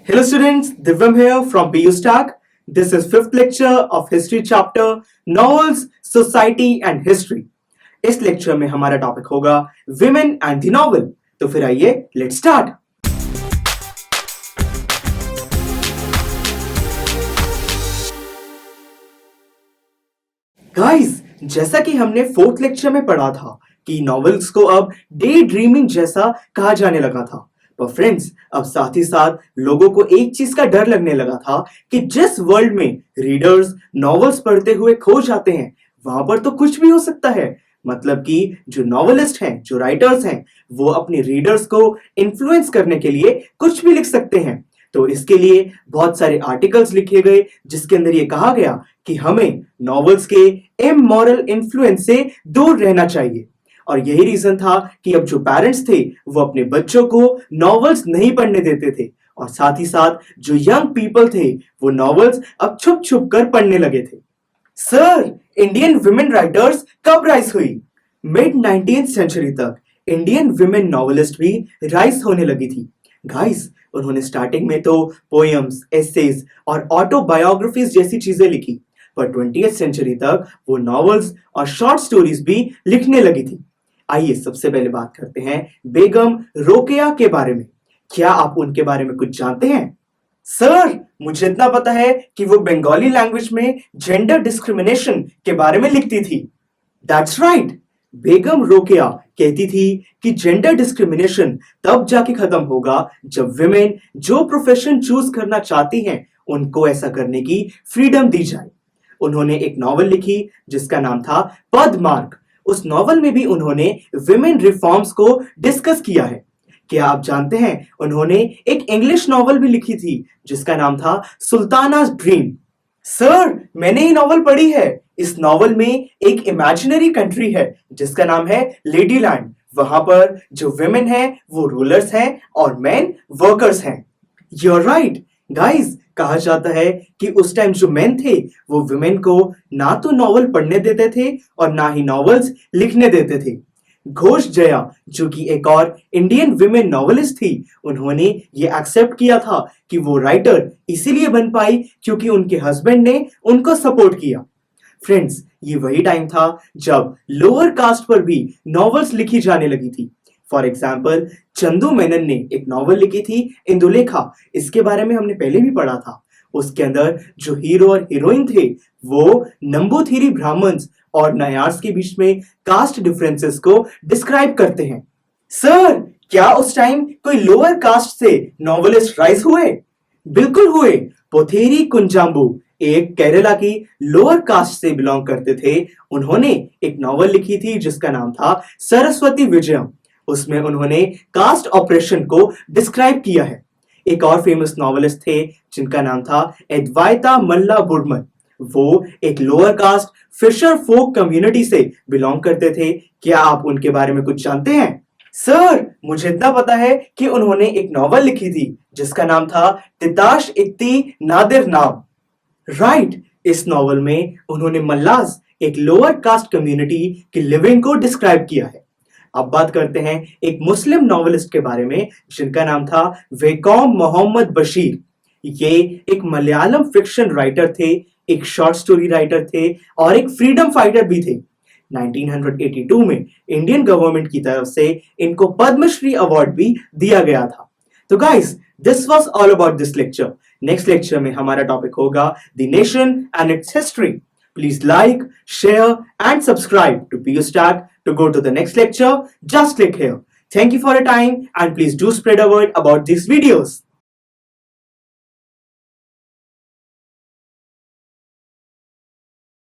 Hello students, Divyam here from PU Stack. This is fifth lecture of history chapter Novels, Society and History. इस lecture में हमारा topic होगा Women and the Novel. तो फिर आइए let's start. Guys, जैसा कि हमने फोर्थ लेक्चर में पढ़ा था कि नॉवेल्स को अब डे ड्रीमिंग जैसा कहा जाने लगा था. पर फ्रेंड्स, अब साथ ही साथ लोगों को एक चीज का डर लगने लगा था कि जिस वर्ल्ड में रीडर्स नॉवेल्स पढ़ते हुए खो जाते हैं, वहां पर तो कुछ भी हो सकता है. मतलब कि जो नॉवेलिस्ट हैं, जो राइटर्स हैं, वो अपने रीडर्स को इन्फ्लुएंस करने के लिए कुछ भी लिख सकते हैं. तो इसके लिए बहुत सारे आर्टिकल्स लिखे गए जिसके अंदर ये कहा गया कि हमें नॉवेल्स के इमोरल इन्फ्लुएंस से दूर रहना चाहिए. और यही रीजन था कि अब जो पेरेंट्स थे वो अपने बच्चों को नॉवेल्स नहीं पढ़ने देते थे, और साथ ही साथ जो यंग पीपल थे वो नॉवेल्स अब छुप छुप कर पढ़ने लगे थे. सर, इंडियन वुमेन राइटर्स कब राइज हुई? मिड 19th सेंचुरी तक इंडियन वुमेन नॉवेलिस्ट भी राइज होने लगी थी. गाइस, उन्होंने स्टार्टिंग में तो पोएम्स, एसेज और ऑटोबायोग्राफीज जैसी चीजें लिखी, पर 20th सेंचुरी तक वो नॉवेल्स और शॉर्ट स्टोरीज भी लिखने लगी थी. आइए सबसे पहले बात करते हैं बेगम रोकेया के बारे में. क्या आप उनके बारे में कुछ जानते हैं? सर, मुझे इतना पता है कि वो बंगाली लैंग्वेज में जेंडर डिस्क्रिमिनेशन के बारे में लिखती थी. That's right. बेगम रोकेया कहती थी कि जेंडर डिस्क्रिमिनेशन तब जाके खत्म होगा जब विमेन जो प्रोफेशन चूज करना चाहती हैं उनको ऐसा करने की फ्रीडम दी जाए. उन्होंने एक नॉवल लिखी जिसका नाम था पद्मार्क. उस नॉवल में भी उन्होंने विमेन रिफॉर्म्स को डिस्कस किया है. क्या आप जानते हैं उन्होंने एक इंग्लिश नॉवल भी लिखी थी जिसका नाम था सुल्ताना's ड्रीम. सर, मैंने ये नॉवल पढ़ी है. इस नॉवल में एक इमेजिनरी कंट्री है जिसका नाम है लेडीलैंड. वहां पर जो विमेन हैं वो रूलर्स हैं और मैन वर्कर्स हैं. You're right guys. कहा जाता है कि उस टाइम जो मेन थे वो विमेन को ना तो नॉवल पढ़ने देते थे और ना ही नॉवेल्स लिखने देते थे. घोष जया, जो कि एक और इंडियन विमेन नॉवेलिस्ट थी, उन्होंने ये एक्सेप्ट किया था कि वो राइटर इसीलिए बन पाई क्योंकि उनके हस्बैंड ने उनको सपोर्ट किया. फ्रेंड्स, ये वही टाइम था जब लोअर कास्ट पर भी नॉवेल्स लिखी जाने लगी थी. फॉर एग्जाम्पल, चंदू मेनन ने एक नॉवल लिखी थी इंदुलेखा. इसके बारे में हमने पहले भी पढ़ा था. उसके अंदर जो हीरो और हीरोइन थे वो नंबूथिरी ब्राह्मण्स और नायार्स के बीच में कास्ट डिफरेंसेस को डिस्क्राइब करते हैं. सर, क्या उस टाइम कोई लोअर कास्ट से नॉवेलिस्ट राइज हुए? बिल्कुल हुए. पोथेरी कुंजाम्बू एक केरला की लोअर कास्ट से बिलोंग करते थे. उन्होंने एक नॉवल लिखी थी जिसका नाम था सरस्वती विजयम. उसमें उन्होंने कास्ट ऑपरेशन को डिस्क्राइब किया है. एक और फेमस नॉवेलिस्ट थे जिनका नाम था एडवाइता मल्ला बुर्मन. वो एक लोअर कास्ट फिशर फोक कम्युनिटी से बिलोंग करते थे. क्या आप उनके बारे में कुछ जानते हैं? सर, मुझे इतना पता है कि उन्होंने एक नॉवल लिखी थी जिसका नाम था तिताश इत्ती नादिर नाम. राइट. इस नॉवल में उन्होंने मल्लाज, एक लोअर कास्ट कम्युनिटी की लिविंग को डिस्क्राइब किया है. अब बात करते हैं एक मुस्लिम नॉवेलिस्ट के बारे में जिनका नाम था वेकॉम मोहम्मद बशीर. ये एक मलयालम फिक्शन राइटर थे, एक शॉर्ट स्टोरी राइटर थे और एक फ्रीडम फाइटर भी थे. 1982 में इंडियन गवर्नमेंट की तरफ से इनको पद्मश्री अवार्ड भी दिया गया था. तो guys, this was all about this lecture. Next lecture में हमारा टॉपिक होगा the nation and it's history. Please like, share and subscribe to PU Stack. To go to the next lecture, just click here. Thank you for your time and please do spread a word about these videos.